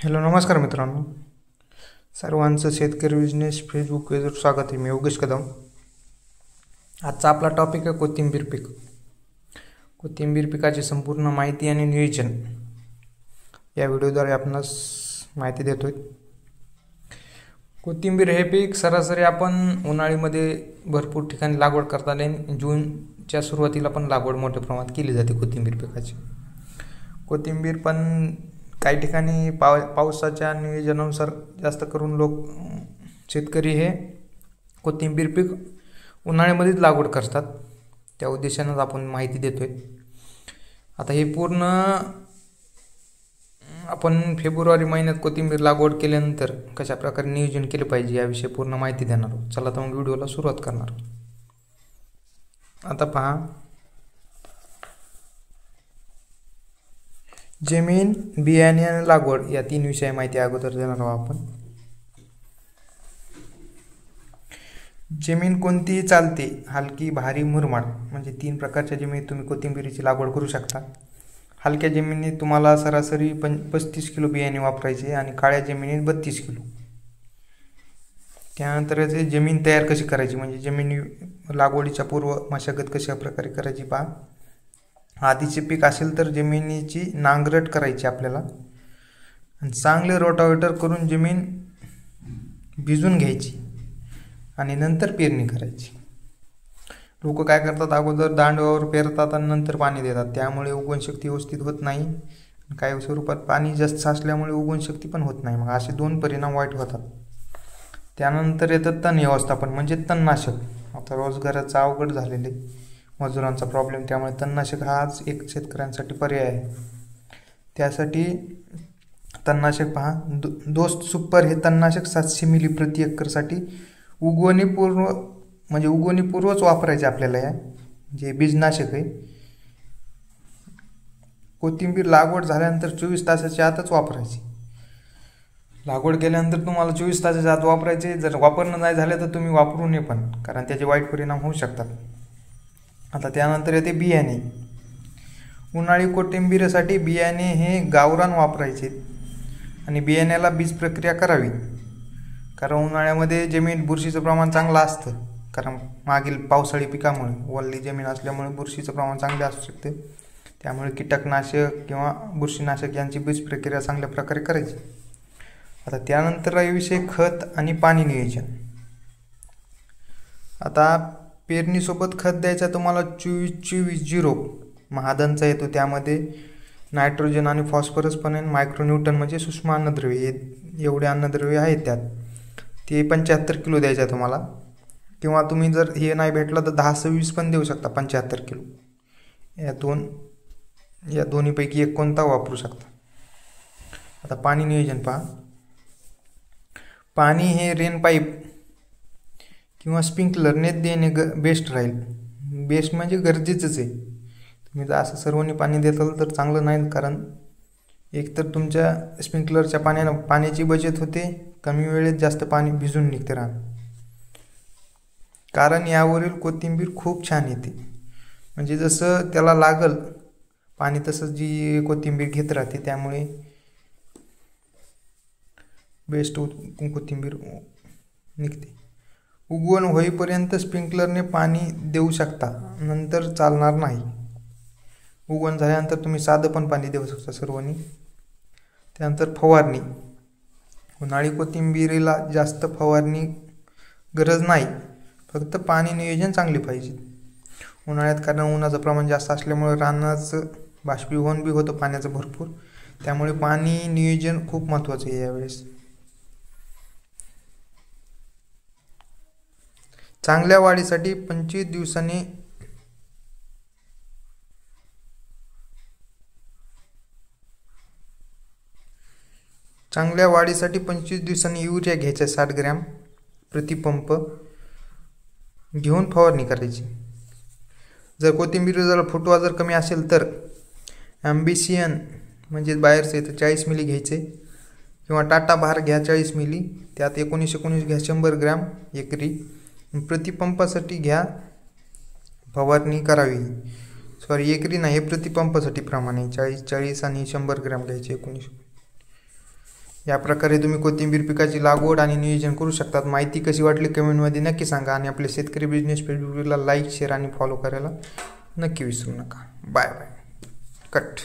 Hello नमस्कार मित्रांनो, सर्वांचं शेतकरी बिझनेस फेसबुक पेजवर स्वागत आहे. मी योगेश कदम. आजचा आपला टॉपिक आहे कोथिंबीर पीक. कोथिंबीर पिकाची संपूर्ण माहिती आणि नियोजन या व्हिडिओद्वारे आपणास माहिती देतोय. कोथिंबीर हे पीक सरासरी आपण उन्हाळीमध्ये भरपूर ठिकाणी लागवड करता येईल. जूनच्या सुरुवातीला पण लागवड मोठ्या प्रमाणात केली जाते कोथिंबीर पिकाची. कोथिंबीर पण काही ठिकाणी पावसाच्या नियोजनानुसार जास्त करून शेतकरी हे कोथिंबीर पीक उन्हाळ्यामध्येच लागवड करतात. त्या उद्देशानेच आपण माहिती देतोय. आता हे पूर्ण आपण फेब्रुवारी महिन्यात कोथिंबीर लागवड केल्यानंतर कशा प्रकारे नियोजन केले पाहिजे याविषयी पूर्ण माहिती देणार आहोत. चला तर मग व्हिडिओला सुरुवात करणार. आता पहा, जमीन, बियाणे आणि लागवड या तीन विषय माहिती अगोदर देणार आहोत आपण. जमीन कोणतीही चालते, हलकी, भारी, मुरमाड, म्हणजे तीन प्रकारच्या जमिनीत तुम्ही कोथिंबीरीची लागवड करू शकता. हलक्या जमिनीत तुम्हाला सरासरी 35 किलो बियाणे वापरायचे आणि काळ्या जमिनीत 32 किलो. त्यानंतर जमीन तयार कशी करायची, म्हणजे जमिनी लागवडीच्या पूर्व मशागत कशा प्रकारे करायची पहा. आधीचे पीक असेल तर जमिनीची नांगरट करायची आपल्याला आणि चांगले रोटावेटर करून जमीन भिजून घ्यायची आणि नंतर पेरणी करायची. लोक काय करतात, अगोदर दांडव्यावर पेरतात आणि नंतर पाणी देतात. त्यामुळे उगवणशक्ती व्यवस्थित होत नाही. काही स्वरूपात पाणी जास्त साचल्यामुळे उगवणशक्ती पण होत नाही. मग असे दोन परिणाम वाईट होतात. त्यानंतर येतं तण व्यवस्थापन, म्हणजे तणनाशक. आता रोजगाराचं अवघड झालेले, मजुरांचा प्रॉब्लेम, त्यामुळे तणनाशक हाच एक शेतकऱ्यांसाठी पर्याय आहे. त्यासाठी तणनाशक पहा, दोस्त सुपर हे तणनाशक 700 मिली प्रति एकरसाठी उगवणीपूर्वच वापरायचे आपल्याला. जे बीजनाशक आहे. कोथिंबीर लागवड झाल्यानंतर 24 तासाच्या आतच वापरायची. लागवड केल्यानंतर तुम्हाला 24 तासाच्या आत वापरायचे. जर वापरणं नाही झालं तर तुम्ही वापरू नये पण, कारण त्याचे वाईट परिणाम होऊ शकतात. आता त्यानंतर येते बियाणे. उन्हाळी कोथिंबीरीसाठी बियाणे हे गावरान वापरायचे आणि बियाण्याला बीज प्रक्रिया करावी. कारण उन्हाळ्यामध्ये जमीन बुरशीचं प्रमाण चांगलं असतं. कारण मागील पावसाळी पिकामुळे ओली जमीन असल्यामुळे बुरशीचं प्रमाण चांगले असू शकते. त्यामुळे कीटकनाशक किंवा बुरशीनाशक यांची बीज प्रक्रिया चांगल्या प्रकारे करायची. आता त्यानंतर विषय खत आणि पाणी नियोजन. आता पेरणीसोबत खत द्यायचा तुम्हाला 24-24-0 महादनचा येतो. त्यामध्ये नायट्रोजन आणि फॉस्फरस पण आहे. मायक्रोन्यूटन म्हणजे सूक्ष्म अन्नद्रव्य, एवढे अन्नद्रव्य आहेत त्यात. ते 75 किलो द्यायचं आहे तुम्हाला. किंवा तुम्ही जर हे नाही भेटलं तर 10-26 पण देऊ शकता. 75 किलो या दोन्हीपैकी एक कोणता वापरू शकता. आता पाणी नियोजन पहा. पाणी हे रेन पाईप किंवा स्प्रिंकलरने देणे बेस्ट राहील. बेस्ट म्हणजे गरजेचंच आहे. तुम्ही जर असं सर्वांनी पाणी देताल तर चांगलं नाही, कारण एकतर तुमच्या स्प्रिंकलरच्या पाण्यानं पाण्याची बचत होते, कमी वेळेत जास्त पाणी भिजून निघते राहणं. कारण यावरील कोथिंबीर खूप छान येते. म्हणजे जसं त्याला लागल पाणी तसंच जी कोथिंबीर घेत राहते. त्यामुळे बेस्ट कोथिंबीर निघते. उगवण होईपर्यंत स्प्रिंकलरने पाणी देऊ शकता, नंतर चालणार नाही. उगवण झाल्यानंतर तुम्ही साधं पण पाणी देऊ शकता सर्वांनी. त्यानंतर फवारणी. उन्हाळी कोथिंबीरीला जास्त फवारणी गरज नाही, फक्त पाणी नियोजन चांगले पाहिजे. उन्हाळ्यात कारण उन्हाचं प्रमाण जास्त असल्यामुळे रानाचं बाष्पीभवन बी होतं पाण्याचं भरपूर. त्यामुळे पाणी नियोजन खूप महत्त्वाचं आहे यावेळेस. चांगल्या वाढीसाठी 25 दिवसांनी युरिया घ्यायचा 60 ग्रॅम प्रति पंप घेऊन फवारणी करायची. जर कोथिंबीर जर फुटवा जर कमी असेल तर ॲम्बिशियन म्हणजे बाहेरचं येतं 40 मिली घ्यायचे, किंवा टाटा भार घ्या 40 मिली. त्यात 19-19 घ्या 100 ग्रॅम एकरी. प्रतिपंपासाठी घ्या फवारणी करावी. एकरी नाही, हे प्रतिपंपासाठी प्रमाणे 40-40 आणि 100 ग्रॅम घ्यायचे 19. या प्रकारे तुम्ही कोथिंबीर पिकाची लागवड आणि नियोजन करू शकतात. माहिती कशी वाटली कमेंटमध्ये नक्की सांगा आणि आपले शेतकरी बिझनेस फेसबुकला लाईक शेअर आणि फॉलो करायला नक्की विसरू नका. Bye bye. कट.